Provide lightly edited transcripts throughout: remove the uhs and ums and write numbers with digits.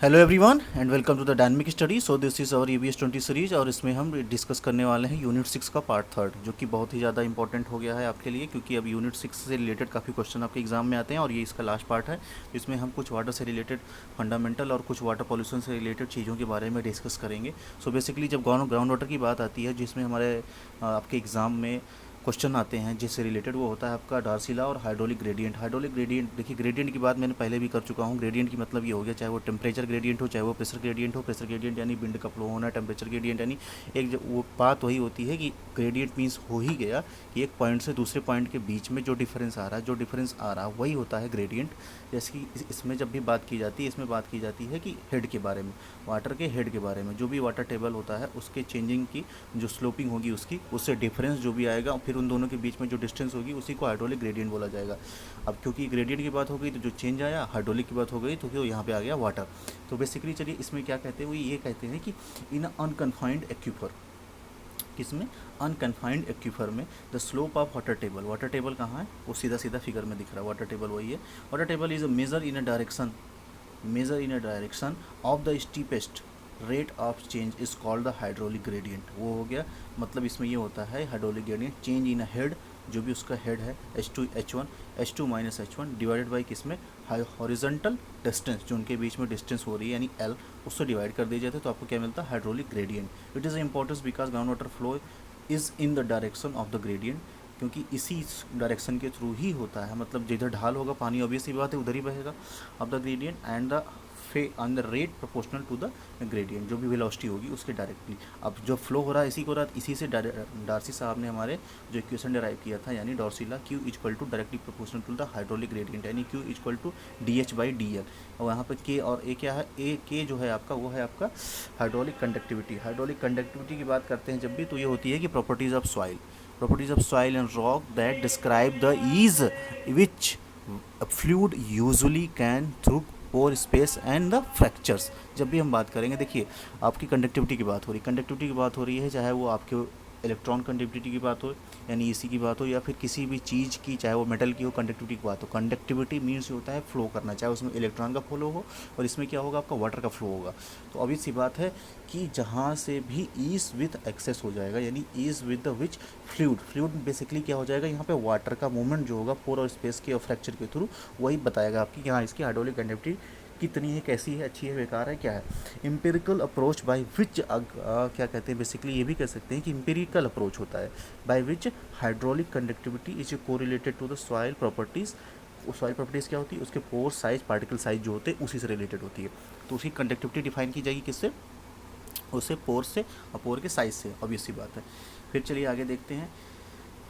Hello everyone and welcome to the dynamic study. So this is our EVS 20 series और इसमें हम discuss करने वाले हैं यूनिट 6 का पार्ट थर्ड, जो कि बहुत ही ज़्यादा इंपॉर्टेंट हो गया है आपके लिए, क्योंकि अब यूनिट 6 से रिलेटेड काफ़ी क्वेश्चन आपके एग्जाम में आते हैं और ये इसका लास्ट पार्ट है। इसमें हम कुछ वाटर से रिलेटेड फंडामेंटल और कुछ वाटर पॉल्यूशन से रिलेटेड चीज़ों के बारे में डिस्कस करेंगे। सो बेसिकली जब ग्राउंड वाटर की बात आती है, जिसमें हमारे आपके एग्ज़ाम में क्वेश्चन आते हैं जिससे रिलेटेड, वो होता है आपका डार्सी लॉ और हाइड्रोलिक ग्रेडियंट। हाइड्रोलिक ग्रेडियंट, देखिए ग्रेडियंट की बात मैंने पहले भी कर चुका हूँ। ग्रेडियंट की मतलब ये हो गया, चाहे वो टेम्परेचर ग्रेडियंट हो, चाहे वो प्रेशर ग्रेडियंट हो। प्रेशर ग्रेडियंट यानी विंड का फ्लो होना, टेम्परेचर ग्रेडियंट यानी वो बात वही होती है कि ग्रेडियंट मीन्स हो ही गया कि एक पॉइंट से दूसरे पॉइंट के बीच में जो डिफरेंस आ रहा है वही होता है ग्रेडियंट। जैसे कि इसमें जब भी बात की जाती है, इसमें बात की जाती है कि हेड के बारे में, वाटर के हेड के बारे में, जो भी वाटर टेबल होता है उसके चेंजिंग की जो स्लोपिंग होगी उसकी, उससे डिफरेंस जो भी आएगा, फिर उन दोनों के बीच में जो डिस्टेंस होगी उसी को हाइड्रोलिक ग्रेडियंट बोला जाएगा। अब क्योंकि ग्रेडियंट की बात हो गई तो जो चेंज आया, हाइड्रोलिक की बात हो गई तो क्यों यहाँ पे आ गया वाटर। तो बेसिकली चलिए इसमें क्या कहते हैं, वो ये कहते हैं कि इन अनकन्फाइंड एक्यूफर, किसमें, अनकन्फाइंड एक्यूफर में the slope of water table, water table कहाँ है, वो सीधा सीधा फिगर में दिख रहा है, वाटर टेबल वही है। Water table is a measure in a direction of the steepest rate of change is called the hydraulic gradient. वो हो गया, मतलब इसमें ये होता है hydraulic gradient change in a head, जो भी उसका हेड है H2 minus H1 divided by किसमें, हॉरिजॉन्टल डिस्टेंस, जो उनके बीच में डिस्टेंस हो रही है यानी L, उससे डिवाइड कर दिए जाते, तो आपको क्या मिलता है, hydraulic gradient. It is importance because ground water flow is in the direction of the gradient, क्योंकि इसी डायरेक्शन के थ्रू ही होता है, मतलब जिधर ढाल होगा पानी ऑब्वियसली बात है उधर ही बहेगा, of the gradient and the rate proportional to the gradient, जो भी वेलोसिटी होगी उसके डायरेक्टली। अब जो फ्लो हो रहा है इसी को रहा, इसी से डार्सी साहब ने हमारे जो इक्वेशन डिराइव किया था, यानी Darcy law, Q equal to directly proportional to the hydraulic gradient, यानी Q इक्वल टू DH/dl। और यहाँ पे K और A क्या है, K जो है आपका, वो है आपका हाइड्रोलिक कंडक्टिविटी। हाइड्रोलिक कंडक्टिविटी की बात करते हैं जब भी, तो ये होती है कि properties of soil and rock that describe the ease which a fluid usually can through pore space and the fractures। जब भी हम बात करेंगे, देखिए आपकी कंडक्टिविटी की बात हो रही, है, चाहे वो आपके इलेक्ट्रॉन कंडक्टिविटी की बात हो, यानी इसी की बात हो, या फिर किसी भी चीज़ की, चाहे वो मेटल की हो, कंडक्टिविटी की बात हो। कंडक्टिविटी मीन्स होता है फ्लो करना, चाहे उसमें इलेक्ट्रॉन का फ्लो हो और इसमें क्या होगा, आपका वाटर का फ्लो होगा। तो अभी सी बात है कि जहाँ से भी ईज विथ एक्सेस हो जाएगा, यानी ease with the which fluid basically क्या हो जाएगा, यहाँ पे वाटर का मूवमेंट जो होगा पोर और स्पेस के और फ्रैक्चर के थ्रू, वही बताएगा आपकी कि हाँ इसकी हाइड्रोलिक कंडक्टिविटी कितनी है, कैसी है, अच्छी है, बेकार है, क्या है। एम्पिरिकल अप्रोच बाय विच क्या कहते हैं, बेसिकली ये भी कह सकते हैं कि एम्पिरिकल अप्रोच होता है by which hydraulic conductivity is correlated to the soil properties. Soil properties क्या होती है, उसके पोर साइज, पार्टिकल साइज जो होते हैं उसी से रिलेटेड होती है। तो उसकी कंडक्टिविटी डिफाइन की जाएगी किससे, उससे पोर से, और पोर के साइज से, ऑब्वियस सी बात है। फिर चलिए आगे देखते हैं।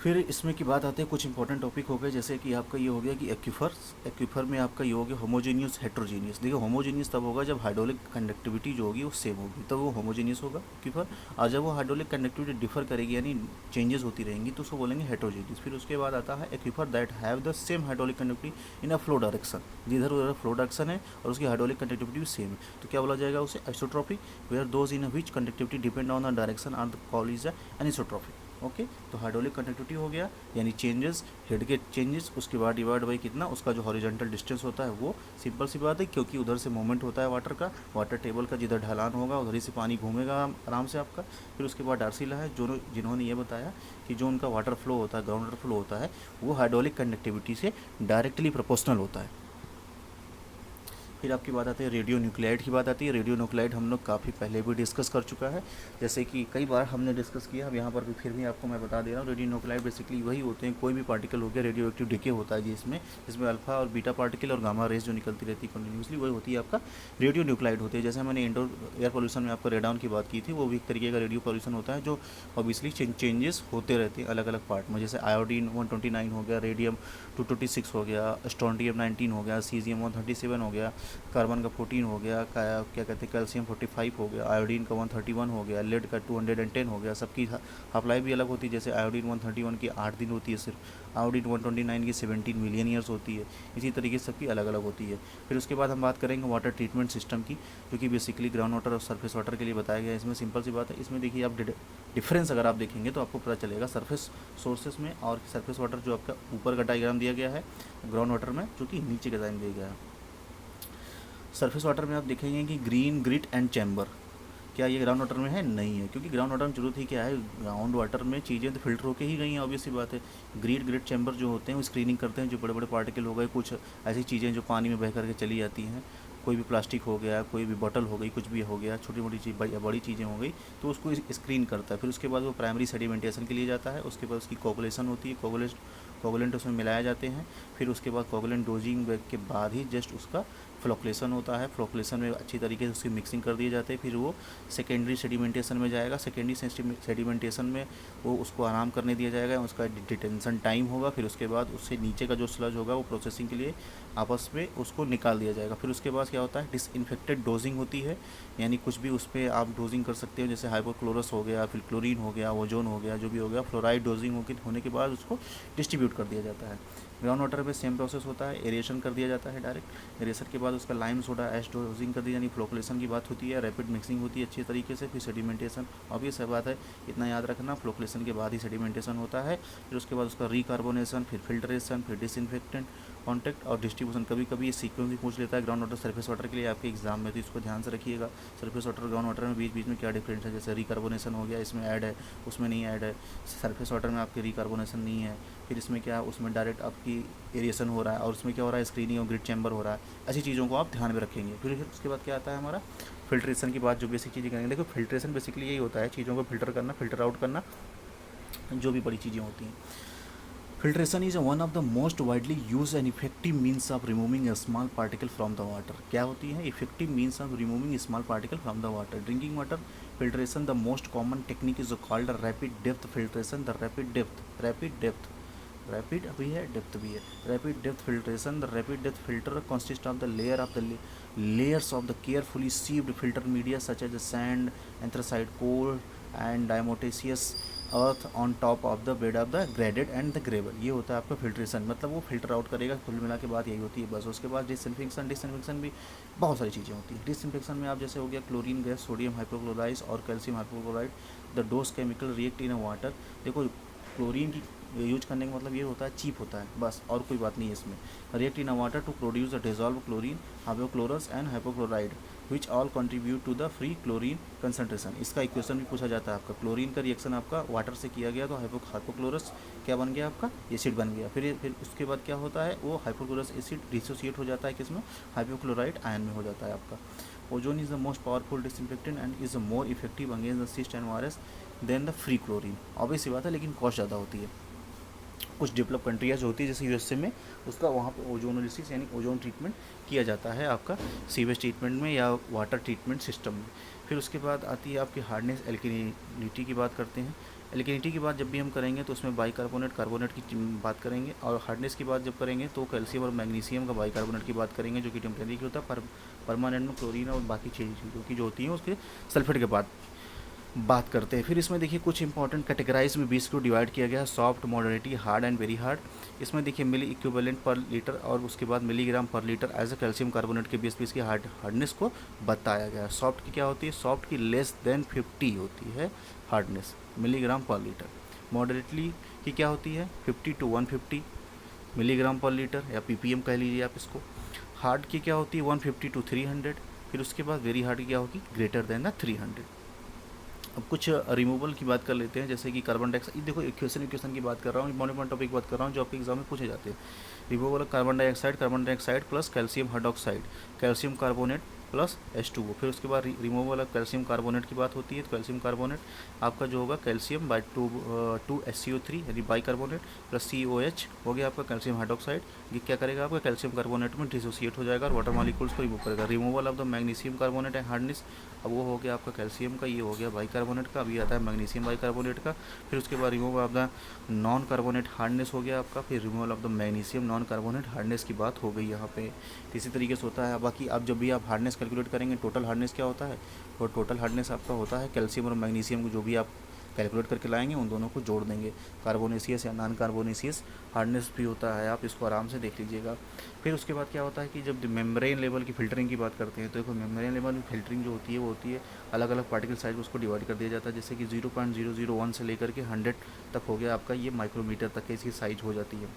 फिर इसमें की बात आते हैं, कुछ इंपॉर्टेंट टॉपिक हो गए, जैसे कि आपका ये हो गया कि एक्यूफर में आपका ये हो गया होमोजीनियस हेट्रोजीनियस। देखिए होमोजीनियस तब होगा जब हाइड्रोलिक कंडक्टिविटी जो होगी वो सेम होगी, तब वो होमोजीनियस होगा एक्यूफर। और जब वो हाइड्रोलिक कंडक्टिविटी डिफर करेगी, यानी चेंजेस होती रहेंगी, तो उसको बोलेंगे हेट्रोजीनियस। फिर उसके बाद आता है aquifer that have the same hydraulic conductivity in a flow direction, जिधर उधर फ्लो डायरेक्शन है और उसकी हाइड्रोलिक कंडक्टिविटी भी सेम है, तो क्या बोला जाएगा उसे, isotropic. Where those in which conductivity depend on the direction are the called is anisotropic. Okay, तो हाइड्रोलिक कंडक्टिविटी हो गया, यानी चेंजेस, हेड के चेंजेस, उसके बाद डिवाइड बाई कितना, उसका जो हॉरिजॉन्टल डिस्टेंस होता है वो। सिंपल सी बात है, क्योंकि उधर से मूवमेंट होता है वाटर का, वाटर टेबल का जिधर ढलान होगा उधर ही से पानी घूमेगा आराम से आपका। फिर उसके बाद डार्सी लॉ है, जो जिन्होंने ये बताया कि जो उनका वाटर फ्लो होता है, ग्राउंड वाटर फ्लो होता है, वो हाइड्रोलिक कंडक्टिविटी से डायरेक्टली प्रोपोर्शनल होता है। फिर आपकी बात आती है रेडियो न्यूक्लाइड की बात आती है। रेडियो न्यूक्लाइड हम लोग काफ़ी पहले भी डिस्कस कर चुका है, जैसे कि कई बार हमने डिस्कस किया, अब यहाँ पर भी फिर भी आपको मैं बता दे रहा हूँ। रेडियो न्यूक्लाइड बेसिकली वही होते हैं, कोई भी पार्टिकल हो गया, रेडियो एक्टिव डिके होता है जिसमें अल्फा और बीटा पार्टिकल और गामा रेस जो निकलती रहती है कंटिन्यूसली, वही होती है आपका रेडियो न्यूक्लाइड होती है। जैसे मैंने इंडोर एयर पोल्यूशन में आपको रेडाउन की बात की थी, वो भी एक तरीके का रेडियो पोल्यूशन होता है, जो ऑब्वियसली चेंजेस होते रहते हैं अलग अलग पार्ट में। जैसे आयोडीन 129 हो गया, रेडियम 226 हो गया, स्ट्रोंडियम 19 हो गया, सीजियम 137 हो गया, कार्बन का 14 हो गया, क्या कहते हैं कैल्शियम 45 हो गया, आयोडीन का 131 हो गया, लेड का 210 हो गया। सबकी हाफ लाइफ भी अलग होती है, जैसे आयोडीन 131 की 8 दिन होती है सिर्फ, आयोडीन 129 की 17 मिलियन ईयर्स होती है। इसी तरीके से सबकी अलग अलग होती है। फिर उसके बाद हम बात करेंगे वाटर ट्रीटमेंट सिस्टम की, जो कि बेसिकली ग्राउंड वाटर और सरफेस वाटर के लिए बताया गया है। इसमें सिंपल सी बात है, इसमें देखिए आप डिफरेंस अगर आप देखेंगे तो आपको पता चलेगा सरफेस सोर्सेस में और सरफेस वाटर जो आपका ऊपर का डायग्राम दिया गया है ग्राउंड वाटर में, जो कि नीचे का डायग्राम दिया गया है। सरफेस वाटर में आप देखेंगे कि ग्रीन, ग्रिट एंड चैम्बर, क्या ये ग्राउंड वाटर में है? नहीं है, क्योंकि ग्राउंड वाटर में जरूरत ही क्या है, ग्राउंड वाटर में चीज़ें तो फिल्टर होके ही गई हैं, ऑब्वियस सी बात है। ग्रीड ग्रिड चैम्बर जो होते हैं वो स्क्रीनिंग करते हैं, जो बड़े बड़े पार्टिकल हो गए, कुछ ऐसी चीज़ें जो पानी में बह करके चली जाती हैं, कोई भी प्लास्टिक हो गया, कोई भी बॉटल हो गई, कुछ भी हो गया, छोटी मोटी चीज़ बड़ी चीज़ें हो गई, तो उसको स्क्रीन करता है। फिर उसके बाद वो प्राइमरी सेडिमेंटेशन के लिए जाता है, उसके बाद उसकी कोगुलेशन होती है, कोगुलेंट उसमें मिलाए जाते हैं। फिर उसके बाद कोगुलेंट डोजिंग के बाद ही जस्ट उसका फ्लोकुलेशन होता है। फ्लोकुलेशन में अच्छी तरीके से उसकी मिक्सिंग कर दिए जाते हैं। फिर वो सेकेंडरी सेडिमेंटेशन में जाएगा। सेकेंडरी सेडिमेंटेशन में वो उसको आराम करने दिया जाएगा, उसका डिटेंशन टाइम होगा। फिर उसके बाद उससे नीचे का जो स्लज होगा वो प्रोसेसिंग के लिए आपस में उसको निकाल दिया जाएगा। फिर उसके बाद क्या होता है, डिसइंफेक्टेड डोजिंग होती है, यानी कुछ भी उस पर आप डोजिंग कर सकते हो, जैसे हाइपोक्लोरस हो गया, फिर क्लोरीन हो गया, ओजोन हो गया, जो भी हो गया, फ्लोराइड डोजिंग होने के बाद उसको डिस्ट्रीब्यूट कर दिया जाता है। ग्राउंड वाटर में सेम प्रोसेस होता है, एरेशन कर दिया जाता है डायरेक्ट। एरेशन के बाद उसका लाइम सोडा एश डोजिंग कर दी, यानी फ्लोकुलेशन की बात होती है, रैपिड मिक्सिंग होती है अच्छी तरीके से। फिर सेडिमेंटेशन, ऑब्वियस है बात है, इतना याद रखना, फ्लोकुलेशन के बाद ही सेडिमेंटेशन होता है। फिर उसके बाद उसका रिकार्बोनेशन, फिर फिल्ट्रेशन, फिर डिसइंफेक्टेंट, कॉन्टैक्ट और डिस्ट्रीब्यूशन। कभी कभी ये सीक्वेंस भी पूछ लेता है ग्राउंड वाटर सरफेस वाटर के लिए आपके एग्जाम में, तो इसको ध्यान से रखिएगा। सरफेस वाटर ग्राउंड वाटर में बीच बीच में क्या डिफरेंस है, जैसे रिकार्बोनेशन हो गया, इसमें ऐड है, उसमें नहीं ऐड है। सरफेस वाटर में आपके रिकार्बोनेशन नहीं है, फिर इसमें क्या, उसमें डायरेक्ट आपकी एरिएशन हो रहा है, और उसमें क्या हो रहा है, स्क्रीनिंग और ग्रिड चैम्बर हो रहा है। ऐसी चीज़ों को आप ध्यान में रखेंगे। फिर उसके बाद क्या आता है हमारा फिल्ट्रेशन की बात, जो बेसिक चीज़ें करेंगे। देखो फिल्ट्रेशन बेसिकली यही होता है, चीज़ों को फिल्टर करना, फिल्टर आउट करना, जो भी बड़ी चीज़ें होती हैं। Filtration is one of the most widely used and effective means of removing a small particle from the water. क्या होती है? Effective means of removing a small particle from the water. Drinking water filtration, the most common technique is called a rapid depth filtration. The rapid depth, rapid भी है, depth भी है। Rapid depth filtration, the rapid depth filter consists of the layers of the carefully sieved filter media such as the sand, anthracite, coal and diatomaceous earth on top of the bed of the graded and the gravel. ये होता है आपका filtration, मतलब वो filter out करेगा। कुल मिला के बात यही होती है बस। उसके बाद डिसइंफेक्शन भी बहुत सारी चीज़ें होती हैं। डिसइंफेक्शन में आप जैसे हो गया क्लोरीन गैस, सोडियम हाइपोक्लोराइड और calcium hypochloride, the dose chemical react in water. देखो क्लोरीन की यूज करने का मतलब ये होता है चीप होता है, बस और कोई बात नहीं है इसमें। React in water to produce the dissolve chlorine, hypochlorous and hypochloride which all contribute to the free chlorine concentration. इसका इक्वेशन भी पूछा जाता है आपका। क्लोरीन का रिएक्शन आपका वाटर से किया गया तो हाइपोक्लोरस क्या बन गया आपका, एसिड बन गया। फिर उसके बाद क्या होता है, वो हाइपोक्लोरस एसिड डिसोसिएट हो जाता है किसमें, हाइपोक्लोराइड आयन में हो जाता है आपका। Ozone is the most powerful disinfectant and is more effective against the cyst and virus than the free chlorine. Obvious सी बात है, लेकिन कॉस्ट ज़्यादा होती है। कुछ डेवलप कंट्रियाँ जो होती है जैसे यूएसए में, उसका वहाँ पे ओजोनोलिसिस यानी ओजोन ट्रीटमेंट किया जाता है आपका सीवेज ट्रीटमेंट में या वाटर ट्रीटमेंट सिस्टम में। फिर उसके बाद आती है आपकी हार्डनेस, एल्किनिटी की बात करते हैं। एल्किनिटी की बात जब भी हम करेंगे तो उसमें बाइकार्बोनेट, कार्बोनेट की बात करेंगे, और हार्डनेस की बात जब करेंगे तो कैल्शियम और मैग्नीशियम का बाइकार्बोनेट की बात करेंगे, जो कि टेम्परेरी होता है। परमानेंट में क्लोरीन और बाकी चीज़ों की जो होती हैं उसके सल्फेट के बात करते हैं। फिर इसमें देखिए कुछ इंपॉर्टेंट कैटेगराइज में 20 को डिवाइड किया गया है, soft, moderately, hard and very hard. इसमें देखिए मिली इक्विवेलेंट पर लीटर और उसके बाद मिलीग्राम पर litre as a calcium carbonate के 20 की हार्डनेस को बताया गया है। सॉफ्ट की क्या होती है, सॉफ्ट की लेस देन 50 होती है हार्डनेस, मिलीग्राम पर लीटर। मॉडरेटली की क्या होती है, 50 to 150 मिलीग्राम पर लीटर या ppm कह लीजिए आप इसको। हार्ड की क्या होती है, 150 to 300। फिर उसके बाद वेरी हार्ड की क्या होगी, ग्रेटर देन द 300। अब कुछ रिमूवल की बात कर लेते हैं, जैसे कि कार्बन डाइऑक्साइड। देखो इक्वेशन की बात कर रहा हूँ, इंपॉर्टेंट टॉपिक की बात कर रहा हूँ जो आपके एग्जाम में पूछे जाते हैं। Removal of carbon dioxide plus calcium hydroxide, calcium carbonate plus H2O। फिर उसके बाद रिमूवल ऑफ कैल्शियम कार्बोनेट की बात होती है, तो कैल्शियम कार्बोनेट आपका जो होगा कैल्शियम बाई 2 HCO3 यानी बाई कार्बोनेट प्लस COH हो गया आपका कैल्शियम हाइड्रोक्साइड। ये क्या करेगा आपका कैल्शियम कार्बोनेट में डिसोसिएट हो जाएगा और वाटर मॉलिक्यूल्स को रिमूव करेगा। Removal of the magnesium carbonate and hardness, अब वो हो गया आपका कैल्शियम का, ये हो गया बाई कार्बोनेट का, अभी आता है मैग्नीशियम बाई कार्बोनेट का। फिर उसके बाद removal of the non carbonate hardness हो गया आपका। फिर removal of the magnesium non carbonate hardness की बात हो गई यहाँ पे। इसी तरीके से होता है। बाकी अब जब भी आप हार्डनेस कैलकुलेट करेंगे, टोटल हार्डनेस क्या होता है, और टोटल हार्डनेस आपका होता है कैल्शियम और मैग्नीशियम को जो भी आप कैलकुलेट करके लाएंगे उन दोनों को जोड़ देंगे। कार्बोनेशियस या नॉन कार्बोनेशियस हार्डनेस भी होता है, आप इसको आराम से देख लीजिएगा। फिर उसके बाद क्या होता है कि जब मेम्ब्रेन लेवल की फिल्टरिंग की बात करते हैं, तो देखो मेम्ब्रेन लेवल की फिल्टरिंग जो होती है वो होती है अलग अलग पार्टिकल साइज उसको डिवाइड कर दिया जाता है। जैसे कि 0.001 से लेकर के 100 तक हो गया आपका, ये माइक्रोमीटर तक इसकी साइज हो जाती है।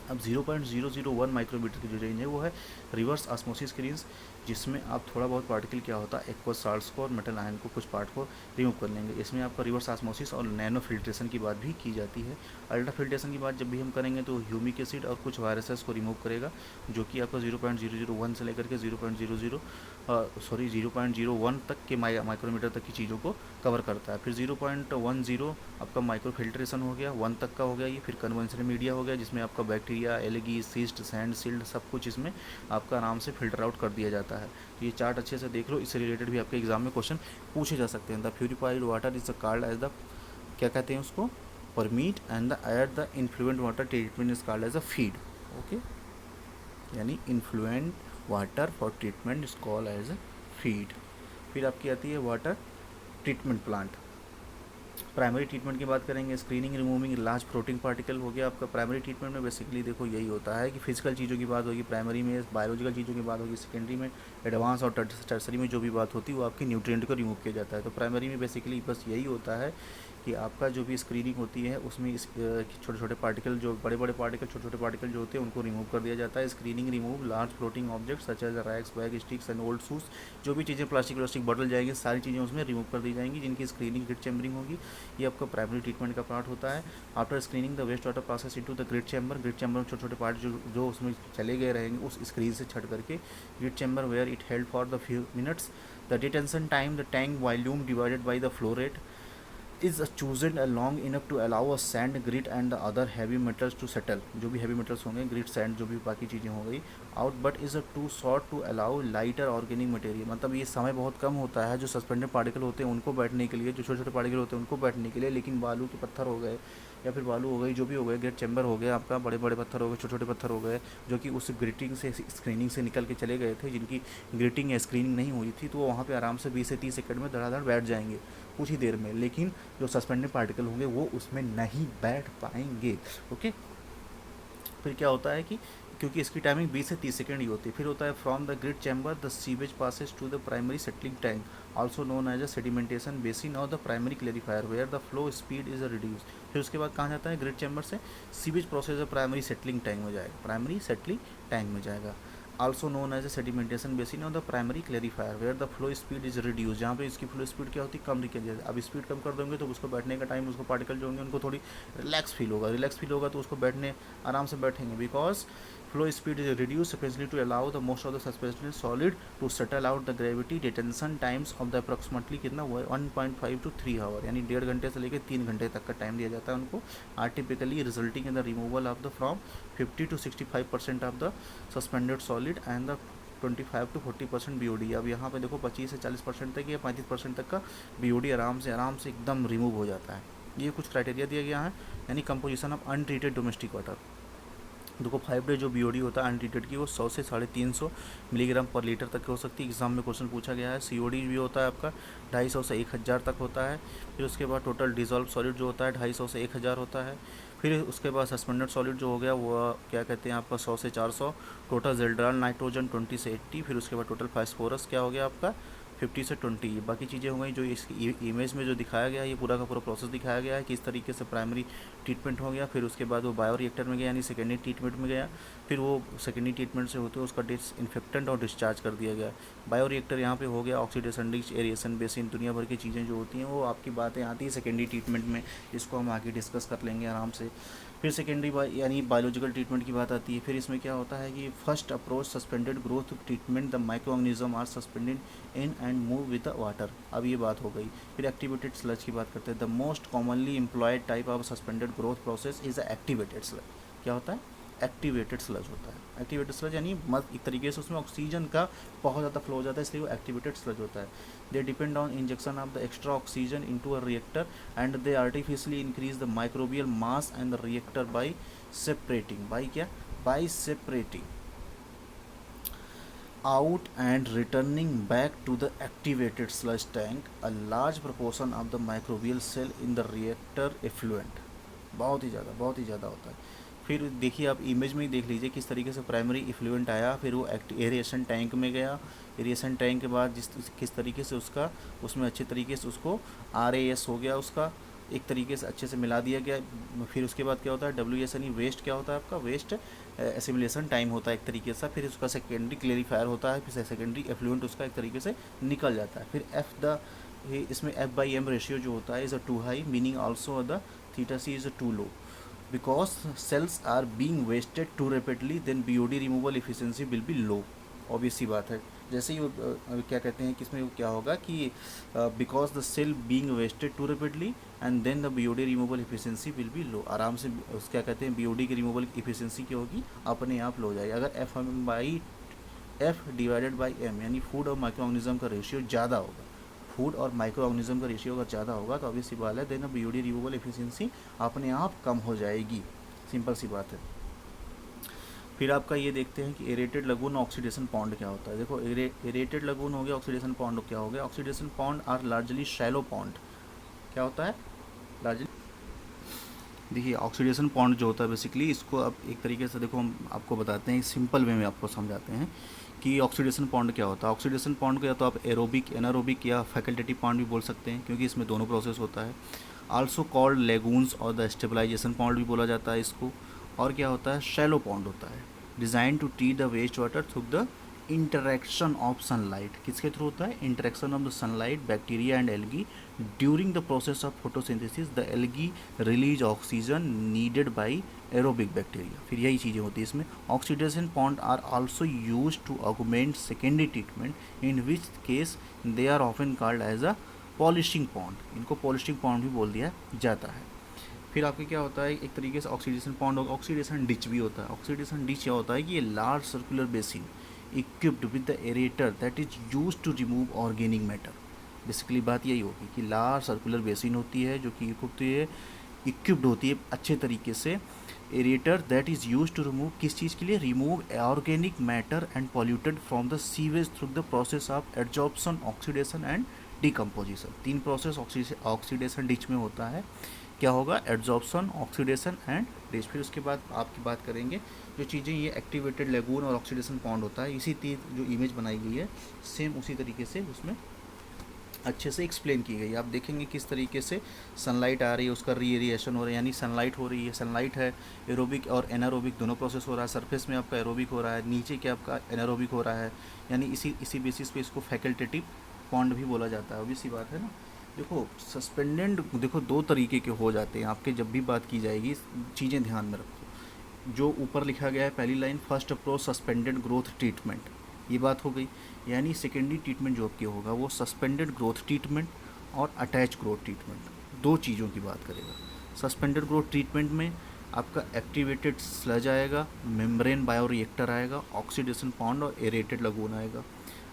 अब 0.001 माइक्रोमीटर की जो रेंज है वो है रिवर्स ऑस्मोसिस की रेंज। जिसमें आप थोड़ा बहुत पार्टिकल क्या होता है एक्वस साल्ट्स को और मेटल आयन को कुछ पार्ट को रिमूव कर लेंगे। इसमें आपका रिवर्स ऑस्मोसिस और नैनो फिल्ट्रेशन की बात भी की जाती है। अल्ट्रा फिल्ट्रेशन की बात जब भी हम करेंगे तो ह्यूमिक एसिड और कुछ वायरसेस को रिमूव करेगा, जो कि आपका 0.001 से लेकर के 0.01 तक के माइक्रोमीटर तक की चीज़ों को कवर करता है। फिर 0.10 आपका माइक्रो फिल्ट्रेशन हो गया, 1 तक का हो गया ये। फिर कन्वेंशनल मीडिया हो गया, जिसमें आपका bacteria, algae, cyst, sand, silt सब कुछ इसमें आपका आराम से फिल्टर आउट कर दिया जाता है। तो ये चार्ट अच्छे से देख लो, इससे रिलेटेड भी आपके एग्जाम में क्वेश्चन पूछे जा सकते हैं। The purified water is called as the, क्या कहते हैं उसको, permeate, and the at the influent water treatment is called as a feed. Okay, यानी influent water for treatment is called as a feed. फिर आपकी आती है water treatment plant. Primary treatment की बात करेंगे, screening removing large floating particle हो गया आपका। प्राइमरी ट्रीटमेंट में बेसिकली देखो यही होता है कि फिजिकल चीज़ों की बात होगी प्राइमरी में, बायोलॉजिकल चीज़ों की बात होगी सेकेंडरी में, एडवांस और टर्सरी में जो भी बात होती है वो आपकी न्यूट्रिएंट को रिमूव किया जाता है। तो प्राइमरी में बेसिकली बस यही होता है कि आपका जो भी स्क्रीनिंग होती है उसमें इस छोटे छोटे पार्टिकल, जो बड़े बड़े पार्टिकल, छोटे छोटे पार्टिकल जो होते हैं उनको रिमूव कर दिया जाता है। Screening remove large floating object such as racks, bags, sticks and old shoes, जो भी चीज़ें प्लास्टिक बॉटल जाएंगी सारी चीज़ें उसमें रिमूव कर दी जाएंगी, जिनकी स्क्रीनिंग ग्रिड चैम्बरिंग होगी। ये आपका प्राइमरी ट्रीटमेंट का पार्ट होता है। After screening the waste water process into the grid chamber में छोटे छोटे पार्ट जो उसमें चले गए रहेंगे उस स्क्रीन से छट करके grid chamber where it held for the few minutes. The detention time, the tank volume divided by the flow rate is chosen long enough to allow a sand, grit and the other heavy metals to settle। जो भी heavy metals होंगे, grit, sand, जो भी बाकी चीज़ें हो गई out, but is too short to allow lighter organic material। मतलब ये समय बहुत कम होता है जो सस्पेंडेड पार्टिकल होते हैं उनको बैठने के लिए, जो छोटे छोटे पार्टिकल होते हैं उनको बैठने के लिए, लेकिन बालू के पत्थर हो गए या फिर बालू हो गई, जो भी हो गए, ग्रेट चैम्बर हो गया आपका, बड़े बड़े पत्थर हो गए, छोटे छोटे पत्थर हो गए, जो कि उस ग्रिटिंग से, स्क्रीनिंग से निकल के चले गए थे, जिनकी ग्रिटिंग या स्क्रीनिंग नहीं हुई थी, तो वो वहाँ पे आराम से 20 से 30 सेकंड में धड़ाधड़ बैठ जाएंगे कुछ ही देर में। लेकिन जो सस्पेंडेड पार्टिकल होंगे वो उसमें नहीं बैठ पाएंगे। ओके, फिर क्या होता है कि क्योंकि इसकी टाइमिंग 20 से 30 सेकंड ही होती है। फिर होता है from the grid chamber the sewage passes to the primary settling tank also known as a sedimentation basin और the primary clarifier where the flow speed is reduce. फिर उसके बाद कहाँ जाता है, ग्रिड चैम्बर से sewage process primary settling tank में जाएगा, प्राइमरी सेटलिंग टैंक में जाएगा। Also known as a sedimentation basin on the primary clarifier where the flow speed is reduce, जहाँ पे इसकी फ्लो स्पीड क्या होती है, कम लिखी जाती है। अब स्पीड कम कर दोगे तो उसको बैठने का टाइम, उसको पार्टिकल जो होंगे उनको थोड़ी रिलैक्स फील होगा तो उसको बैठने आराम से बैठेंगे, because flow speed is reduced sufficiently to allow the most of the suspended solid to settle out the gravity। detention times of the approximately कितना 1.5 to 3 आवर, यानी 1.5 घंटे से लेकर 3 घंटे तक का टाइम दिया जाता है उनको। Are typically resulting in the removal of the from 50 to 65% of the suspended solid and the 25 to 40% BOD। अब यहाँ पे देखो 25 से 40% तक या 35% तक का BOD आराम से एकदम रिमूव हो जाता है। ये कुछ क्राइटेरिया दिया गया है, यानी composition of untreated domestic water. देखो 5 डे जो BOD होता है अनट्रीटेड की वो 100 से 350 मिलीग्राम पर लीटर तक की हो सकती है। एग्जाम में क्वेश्चन पूछा गया है। COD भी होता है आपका 250 से 1000 तक होता है। फिर उसके बाद टोटल डिजॉल्व सॉलिड जो होता है 250 से 1000 होता है। फिर उसके बाद सस्पेंडेड सॉलिड जो हो गया वो क्या कहते हैं आपका 100 से 400। टोटल जेल्ड्राल नाइट्रोजन 20 से 80। फिर उसके बाद टोटल फास्फोरस क्या हो गया आपका 50 से 20। ये बाकी चीज़ें हो गई जो इस इमेज में जो दिखाया गया है, ये पूरा का पूरा प्रोसेस दिखाया गया है कि इस तरीके से प्राइमरी ट्रीटमेंट हो गया। फिर उसके बाद वो बायो रिएक्टर में गया, यानी सेकेंडरी ट्रीटमेंट में गया। फिर वो सेकेंडरी ट्रीटमेंट से होते हुए उसका डिसइंफेक्टेंट और डिस्चार्ज कर दिया गया। बायो रिएक्टर यहाँ पे हो गया, ऑक्सीडेशन रिच, एरिएशन बेसिन, दुनिया भर की चीज़ें जो होती हैं वो आपकी बातें आती हैं सेकेंडरी ट्रीटमेंट में, इसको हम आगे डिस्कस कर लेंगे आराम से। फिर सेकेंडरी यानी बायोलॉजिकल ट्रीटमेंट की बात आती है। फिर इसमें क्या होता है कि first approach suspended growth treatment, the micro organism are suspended in and move with the water. अब ये बात हो गई। फिर एक्टिवेटेड स्लज की बात करते हैं। The most commonly employed type of suspended growth process is activated sludge. क्या होता है, एक्टिवेटेड स्लज होता है। एक्टिवेटेड स्लज यानी एक तरीके से उसमें ऑक्सीजन का बहुत ज़्यादा फ्लो हो जाता है, इसलिए वो एक्टिवेटेड स्लज होता है। They depend on injection of the extra oxygen into a reactor and they artificially increase the microbial mass and the reactor bye separating, bye separating out and returning back to the activated sludge tank a large proportion of the microbial cell in the reactor effluent। बहुत ही ज़्यादा होता है। फिर देखिए आप image में ही देख लीजिए किस तरीके से प्राइमरी इफ्लुएंट आया, फिर वो एरिएशन टैंक में गया। एरिएशन टैंक के बाद किस तरीके से उसमें अच्छे तरीके से उसको RAS हो गया उसका, एक तरीके से अच्छे से मिला दिया गया। फिर उसके बाद क्या होता है, WS वेस्ट क्या होता है आपका, वेस्ट एसिमिलेशन टाइम होता है एक तरीके से। फिर उसका सेकेंडरी क्लेरिफायर होता है, फिर सेकेंडरी एफ्लुएंट उसका एक तरीके से निकल जाता है। फिर इसमें F/M रेशियो जो होता है is a too high, meaning also the theta C is a too low, because cells are being wasted too rapidly, then BOD removal efficiency will be low. Obvious सी बात है। जैसे ही क्या कहते हैं कि इसमें क्या होगा कि because the cell being wasted too rapidly and then the BOD removal efficiency will be low, आराम से क्या कहते हैं BOD की रिमूवल एफिशिएंसी क्या होगी, अपने आप लो हो जाएगी। अगर F/M यानी फूड और माइक्रो ऑर्गेनिज्म का रेशियो ज़्यादा होगा, फूड और माइक्रो ऑर्गेनिज्म का रेशियो अगर ज़्यादा होगा तो ऑब्वियस सी बात है देन BOD रिमूवल एफिशिएंसी अपने आप कम हो जाएगी, सिंपल सी बात है। फिर आपका ये देखते हैं कि एरेटेड लगून ऑक्सीडेशन पॉन्ड क्या होता है। देखो एरेटेड लगून हो गया, ऑक्सीडेशन पॉन्ड क्या हो गया। Oxidation pond are largely shallow pond. क्या होता है लार्जली, देखिए ऑक्सीडेशन पॉन्ड जो होता है बेसिकली, इसको अब एक तरीके से देखो हम आपको बताते हैं, सिंपल वे में आपको समझाते हैं कि ऑक्सीडेशन पॉन्ड क्या होता है। ऑक्सीडेशन पॉन्ड को या तो आप एरोबिक, एनारोबिक या फैकल्टेटिव पॉन्ड भी बोल सकते हैं, क्योंकि इसमें दोनों प्रोसेस होता है। आल्सो कॉल्ड लेगून्स और द स्टेबलाइजेशन पॉन्ड भी बोला जाता है इसको। और क्या होता है, शैलो पॉन्ड होता है, design to treat the waste water through the interaction of sunlight. किसके थ्रू होता है, interaction of the sunlight, bacteria and algae during the process of photosynthesis, the algae release oxygen needed by aerobic bacteria. फिर यही चीज़ें होती है इसमें। Oxidation pond are also use to augment secondary treatment, in which case they are often called as a polishing pond. इनको polishing pond भी बोल दिया जाता है। फिर आपके क्या होता है, एक तरीके से ऑक्सीडेशन पॉन्ड होगा, ऑक्सीडेशन डिच भी होता है। ऑक्सीडेशन डिच क्या होता है कि ये large circular basin equipped with the aerator that is use to remove organic matter. Basically बात यही होगी कि लार्ज सर्कुलर बेसिन होती है जो कि इक्विप्ड होती है अच्छे तरीके से, aerator that is use to remove, किस चीज़ के लिए, remove organic matter and polluted from the sewage through the process of adsorption, oxidation and decomposition. तीन प्रोसेस ऑक्सीडेशन डिच में होता है। क्या होगा, एड्जॉर्प्शन, ऑक्सीडेशन एंड डिच। फिर उसके बाद आपकी बात करेंगे जो चीज़ें, ये एक्टिवेटेड लेगून और ऑक्सीडेशन पॉन्ड होता है, इसी जो इमेज बनाई गई है सेम उसी तरीके से उसमें अच्छे से एक्सप्लेन की गई। आप देखेंगे किस तरीके से सनलाइट आ रही है, उसका रेडिएशन हो रहा है, यानी सनलाइट हो रही है, सनलाइट है, एरोबिक और एनारोबिक दोनों प्रोसेस हो रहा है। सरफेस में आपका एरोबिक हो रहा है, नीचे क्या आपका एनारोबिक हो रहा है, यानी इसी बेसिस पे इसको फैकल्टेटिव पॉन्ड भी बोला जाता है। ऑब्वियस सी बात है ना। देखो सस्पेंडेड, देखो दो तरीके के हो जाते हैं आपके, जब भी बात की जाएगी चीज़ें ध्यान में रखो। जो ऊपर लिखा गया है पहली line, first approach suspended growth treatment, ये बात हो गई। यानी सेकेंडरी ट्रीटमेंट जो आपके होगा वो सस्पेंडेड ग्रोथ ट्रीटमेंट और अटैच ग्रोथ ट्रीटमेंट, दो चीज़ों की बात करेगा। सस्पेंडेड ग्रोथ ट्रीटमेंट में आपका एक्टिवेटेड स्लज आएगा, मेम्ब्रेन बायोरिएक्टर आएगा, ऑक्सीडेशन पॉन्ड और एरेटेड लगून आएगा।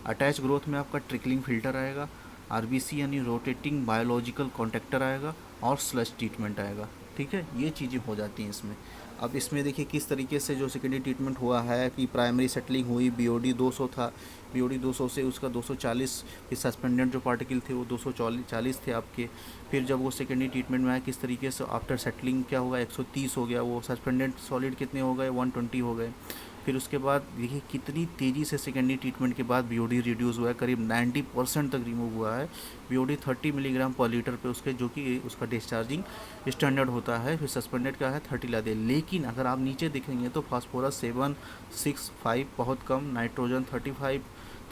अटैच ग्रोथ में आपका ट्रिकलिंग फिल्टर आएगा, RBC यानी रोटेटिंग बायोलॉजिकल कॉन्टेक्टर आएगा और स्लज ट्रीटमेंट आएगा। ठीक है, ये चीज़ें हो जाती हैं इसमें। अब इसमें देखिए किस तरीके से जो सेकेंडरी ट्रीटमेंट हुआ है कि प्राइमरी सेटलिंग हुई, BOD 200 था, BOD 200 से उसका 240, फिर सस्पेंडेड जो पार्टिकल थे वो 240 थे आपके। फिर जब वो सेकेंडरी ट्रीटमेंट में आया किस तरीके से आफ्टर सेटलिंग क्या होगा, 130 हो गया, वो सस्पेंडेड सॉलिड कितने हो गए, 120 हो गए। फिर उसके बाद देखिए कितनी तेज़ी से सेकेंडरी ट्रीटमेंट के बाद BOD रिड्यूस हुआ है, करीब 90% तक रिमूव हुआ है। BOD 30 मिलीग्राम पर लीटर पे उसके, जो कि उसका डिस्चार्जिंग स्टैंडर्ड होता है। फिर सस्पेंडेड का है 30 ला दे। लेकिन अगर आप नीचे देखेंगे तो फास्फोरस 765 बहुत कम, नाइट्रोजन 35,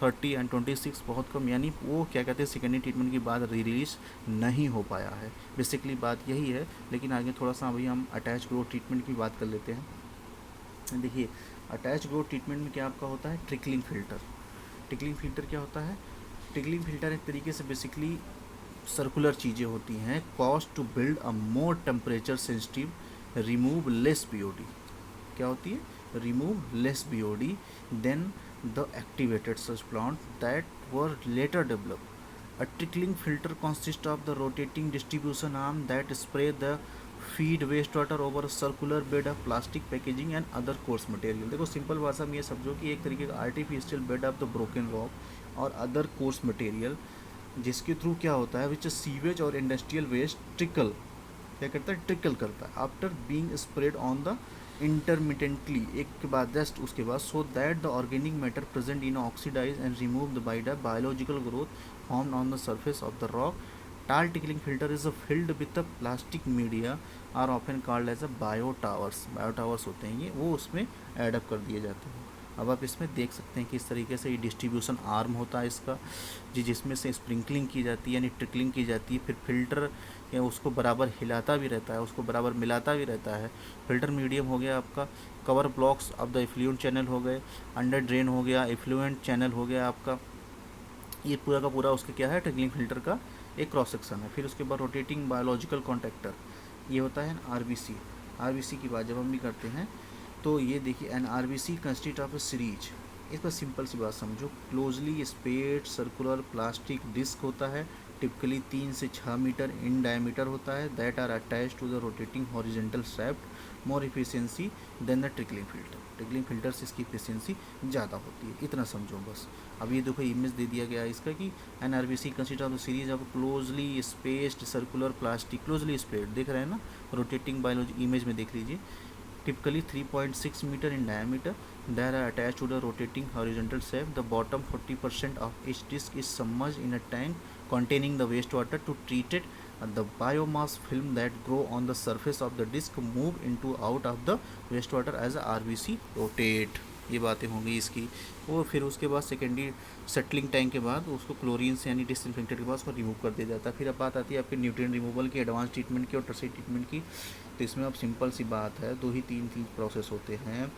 30 एंड 26 बहुत कम, यानी वो क्या कहते हैं सेकेंडरी ट्रीटमेंट के बाद रिलीज नहीं हो पाया है। बेसिकली बात यही है। लेकिन आगे थोड़ा सा अभी हम अटैच ग्रोथ ट्रीटमेंट की बात कर लेते हैं। देखिए अटैच ग्रोथ ट्रीटमेंट में क्या आपका होता है, ट्रिकलिंग फिल्टर। ट्रिकलिंग फिल्टर क्या होता है, ट्रिकलिंग फिल्टर एक तरीके से बेसिकली सर्कुलर चीज़ें होती हैं, cost to build a more temperature sensitive, remove less BOD। क्या होती है, remove less BOD than the activated such plant that were later developed. A trickling filter consists of the rotating distribution arm that spray the feed wastewater over a circular bed of plastic packaging and other coarse material। देखो simple भाषा में ये समझो कि एक तरीके का artificial bed of the broken rock और अदर कोर्स मटेरियल, जिसके थ्रू क्या होता है, विच सीवेज और इंडस्ट्रियल वेस्ट ट्रिकल, क्या करता है, ट्रिकल करता है after being spread on the intermittently, एक के बाद जस्ट उसके बाद, so that the organic matter present in oxidise and remove the by the biological growth formed on the surface of the rock tall trickling filter is a filled with a plastic media are often called as a bio towers होते हैं ये, वो उसमें add up कर दिए जाते हैं। अब आप इसमें देख सकते हैं कि इस तरीके से ये डिस्ट्रीब्यूशन आर्म होता है इसका जी, जिसमें से स्प्रिंकलिंग की जाती है यानी ट्रिकलिंग की जाती है, फिर फिल्टर उसको बराबर हिलाता भी रहता है, उसको बराबर मिलाता भी रहता है। फिल्टर मीडियम हो गया आपका, cover blocks of the effluent channel हो गए, अंडर ड्रेन हो गया, इफ्लुएंट चैनल हो गया आपका, ये पूरा का पूरा उसका क्या है, ट्रिकलिंग फिल्टर का एक क्रॉस सेक्शन है। फिर उसके बाद रोटेटिंग बायोलॉजिकल कॉन्ट्रैक्टर, ये होता है आरबीसी की बात जब हम भी करते हैं तो ये देखिए, an RBC consist of a series, इस पर सिंपल सी बात समझो, closely spaced circular plastic disc होता है, टिपिकली 3 से 6 मीटर इन डायमीटर होता है, that are attach to the rotating horizontal shaft more efficiency than the trickling filter से इसकी इफिशियंसी ज़्यादा होती है, इतना समझो बस। अब ये देखो इमेज दे दिया गया है इसका कि an R B C consider of the series of closely spaced circular plastic, closely spaced देख रहे हैं ना, रोटेटिंग बायोलॉजी इमेज में देख लीजिए, typically 3.6 meter in diameter. They are attached to the rotating horizontal shaft. The bottom 40% of each disc is submerged in a tank containing the wastewater to treat it. The biomass film that grow on the surface of the disc move into out of the wastewater as a RBC rotate. ये बातें होंगी इसकी। वो फिर उसके बाद secondary settling tank के बाद उसको क्लोरीन से यानी डिसइंफेक्टेड के बाद उसको रिमूव कर दिया जाता है। फिर अब बात आती है आपके न्यूट्रिएंट रिमूवल की, एडवांस ट्रीटमेंट की और टर्शियरी ट्रीटमेंट की। तो इसमें अब सिंपल सी बात है, 2 ही 3 प्रोसेस होते हैं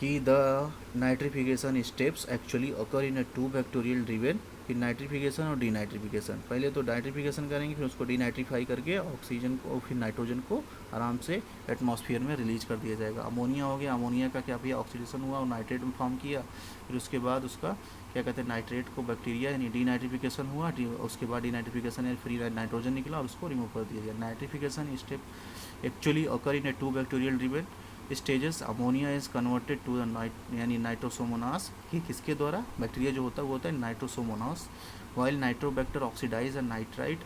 कि the nitrification steps actually occur in a 2 bacterial driven, फिर नाइट्रिफिकेशन और डीनाइट्रिफिकेशन। पहले तो नाइट्रिफिकेशन करेंगे, फिर उसको डीनाइट्रीफाई करके ऑक्सीजन को फिर नाइट्रोजन को आराम से एटमॉस्फेयर में रिलीज कर दिया जाएगा। अमोनिया हो गया, अमोनिया का क्या भैया ऑक्सीडेशन हुआ और नाइट्रेट में फॉर्म किया, फिर उसके बाद उसका क्या कहते हैं नाइट्रेट को बैक्टीरिया यानी डीनाइट्रिफिकेशन हुआ, उसके बाद डीनाइट्रिफिकेशन यानी फ्री नाइट्रोजन निकला और उसको रिमूव कर दिया गया। Nitrification step actually occur in a 2 bacterial driven stages. Ammonia is converted to the यानी नाइट्रोसोमोनास, कि किसके द्वारा, बैक्टीरिया जो होता है वो होता है Nitrosomonas, while Nitrobacter oxidise and nitrite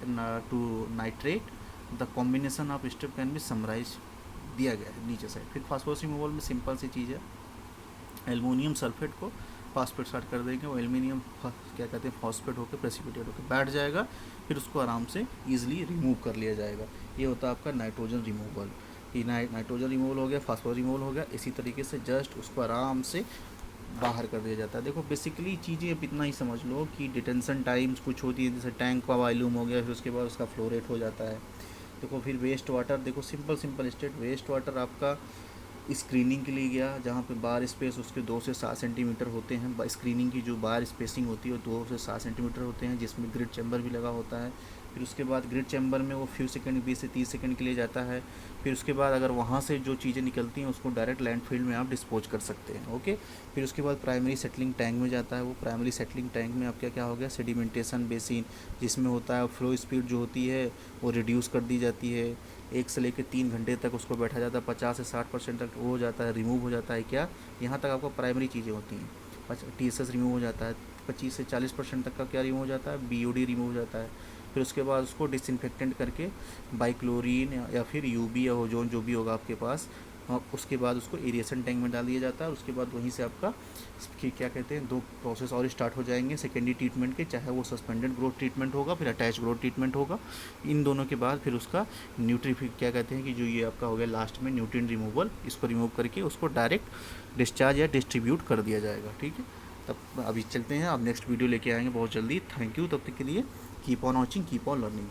to nitrate. The combination of step can be summarise दिया गया है नीचे साइड। फिर फास्फोरस रिमूवल में सिंपल सी चीज़ है, एल्युमिनियम सल्फेट को फॉस्फेट स्टार्ट कर देंगे, वो एल्युमिनियम क्या कहते हैं फॉस्फेट होकर प्रेसिपिटेट होकर बैठ जाएगा, फिर उसको आराम से ईजिली रिमूव कर लिया जाएगा। ये होता है आपका नाइट्रोजन रिमूवल, कि नाइट्रोजन रिमूवल हो गया, फास्फोरस रिमूवल हो गया, इसी तरीके से जस्ट उसको आराम से बाहर कर दिया जाता है। देखो बेसिकली चीज़ें अब इतना ही समझ लो कि डिटेंशन टाइम्स कुछ होती है, जैसे टैंक का वॉल्यूम हो गया, फिर उसके बाद उसका फ्लो रेट हो जाता है। देखो फिर वेस्ट वाटर, देखो सिंपल स्टेट, वेस्ट वाटर आपका स्क्रीनिंग के लिए गया, जहाँ पे बार स्पेस उसके 2 से 7 सेंटीमीटर होते हैं। स्क्रीनिंग की जो बार स्पेसिंग होती है वो 2 से 7 सेंटीमीटर होते हैं, जिसमें ग्रिड चैम्बर भी लगा होता है। फिर उसके बाद ग्रिड चैम्बर में वो फ्यू सेकंड 20 से 30 सेकंड के लिए जाता है। फिर उसके बाद अगर वहाँ से जो चीज़ें निकलती हैं उसको डायरेक्ट लैंडफिल में आप डिस्पोज कर सकते हैं, ओके। फिर उसके बाद प्राइमरी सेटलिंग टैंक में जाता है। वो प्राइमरी सेटलिंग टैंक में आप क्या हो गया, सेडिमेंटेशन बेसिन, जिसमें होता है फ्लो स्पीड जो होती है वो रिड्यूस कर दी जाती है, 1 से लेकर 3 घंटे तक उसको बैठा जाता है, 50 से 60% तक वो हो जाता है, रिमूव हो जाता है। क्या यहाँ तक आपको प्राइमरी चीज़ें होती हैं। TSS रिमूव हो जाता है, 25 से 40% तक का क्या रिमूव हो जाता है, BOD रिमूव हो जाता है। फिर उसके बाद उसको डिसइंफेक्टेंट करके बाइक्लोरीन या फिर UV या ओजोन जो भी होगा आपके पास, उसके बाद उसको एरिएशन टैंक में डाल दिया जाता है। और उसके बाद वहीं से आपका क्या कहते हैं 2 प्रोसेस और स्टार्ट हो जाएंगे सेकेंडरी ट्रीटमेंट के, चाहे वो सस्पेंडेड ग्रोथ ट्रीटमेंट होगा फिर अटैच ग्रोथ ट्रीटमेंट होगा। इन दोनों के बाद फिर उसका क्या कहते हैं कि जो ये आपका हो गया लास्ट में न्यूट्रिएंट रिमूवल, इसको रिमूव करके उसको डायरेक्ट डिस्चार्ज या डिस्ट्रीब्यूट कर दिया जाएगा, ठीक है। तब अभी चलते हैं, अब नेक्स्ट वीडियो लेके आएंगे बहुत जल्दी। थैंक यू, तब तक के लिए keep on watching, keep on learning.